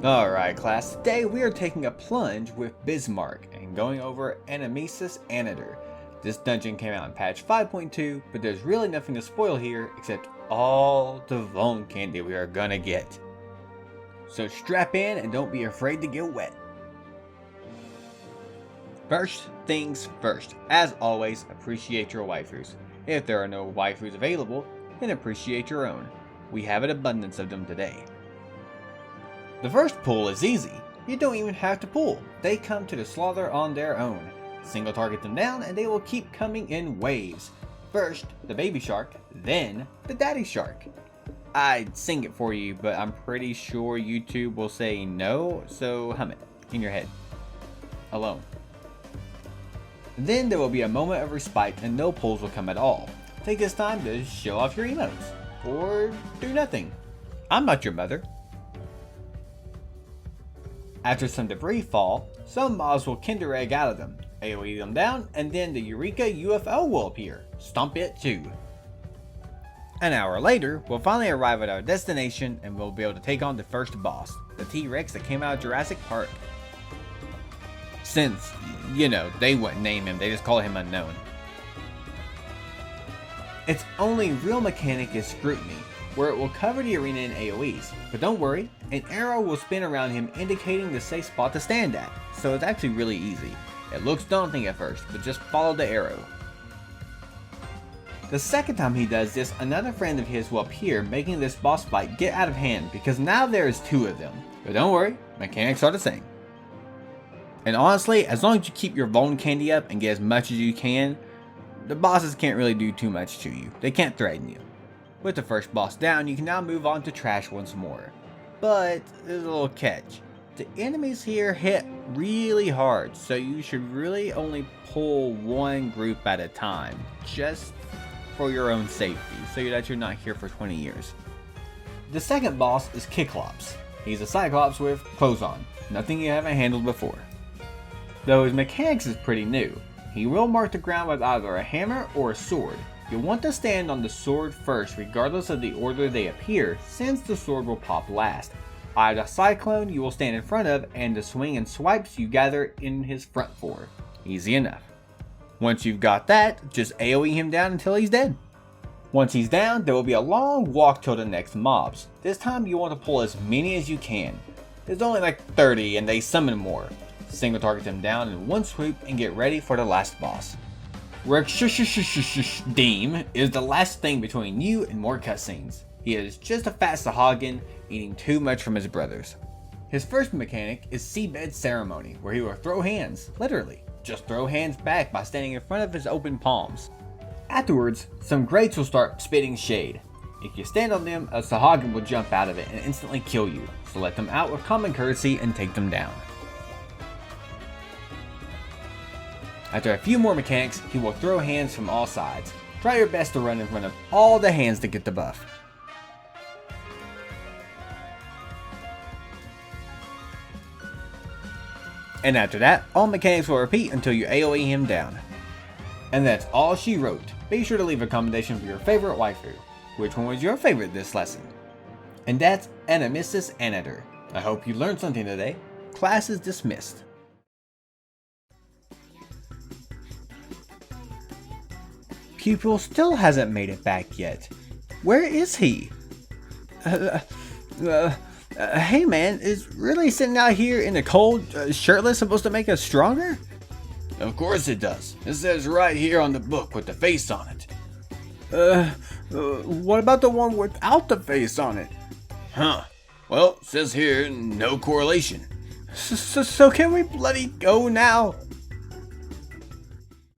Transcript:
Alright class, today we are taking a plunge with Bismark and going over Anamnesis Anyder. This dungeon came out in patch 5.2, but there's really nothing to spoil here except all the Von candy we are gonna get. So strap in and don't be afraid to get wet. First things first, as always, appreciate your waifus. If there are no waifus available, then appreciate your own. We have an abundance of them today. The first pull is easy. You don't even have to pull. They come to the slaughter on their own. Single target them down and they will keep coming in waves. First, the baby shark, then the daddy shark. I'd sing it for you, but I'm pretty sure YouTube will say no, so hum it in your head. Alone. Then there will be a moment of respite and no pulls will come at all. Take this time to show off your emotes. Or do nothing. I'm not your mother. After some debris fall, some mobs will Kinder Egg out of them, AoE them down, and then the Eureka UFO will appear. Stomp it too. An hour later, we'll finally arrive at our destination and we'll be able to take on the first boss, the T-Rex that came out of Jurassic Park. Since, you know, they wouldn't name him, they just call him Unknown. Its only real mechanic is Scrutiny, where it will cover the arena in AoEs, but don't worry, an arrow will spin around him indicating the safe spot to stand at, so it's actually really easy. It looks daunting at first, but just follow the arrow. The second time he does this, another friend of his will appear, making this boss fight get out of hand because now there is two of them. But don't worry, mechanics are the same. And honestly, as long as you keep your Von candy up and get as much as you can, the bosses can't really do too much to you. They can't threaten you. With the first boss down, you can now move on to Trash once more. But there's a little catch. The enemies here hit really hard, so you should really only pull one group at a time, just for your own safety, so that you're not here for 20 years. The second boss is Cyclops. He's a Cyclops with clothes on, nothing you haven't handled before. Though his mechanics is pretty new. He will mark the ground with either a hammer or a sword. You'll want to stand on the sword first regardless of the order they appear, since the sword will pop last. Either Cyclone you will stand in front of and the swing and swipes you gather in his front for. Easy enough. Once you've got that, just AoE him down until he's dead. Once he's down, there will be a long walk till the next mobs. This time you want to pull as many as you can. There's only like 30 and they summon more. Single target them down in one swoop and get ready for the last boss. Deem is the last thing between you and more cutscenes. He is just a fat Sahagin eating too much from his brothers. His first mechanic is Seabed Ceremony, where he will throw hands, literally. Just throw hands back by standing in front of his open palms. Afterwards, some grates will start spitting shade. If you stand on them, a Sahagin will jump out of it and instantly kill you, so let them out with common courtesy and take them down. After a few more mechanics, he will throw hands from all sides. Try your best to run in front of all the hands to get the buff. And after that, all mechanics will repeat until you AoE him down. And that's all she wrote. Be sure to leave a commentation for your favorite waifu. Which one was your favorite this lesson? And that's Anamnesis Anyder. I hope you learned something today. Class is dismissed. Pupil still hasn't made it back yet. Where is he? Hey man, is really sitting out here in the cold, shirtless supposed to make us stronger? Of course it does. It says right here on the book with the face on it. What about the one without the face on it? Huh. Well, it says here, no correlation. So can we bloody go now?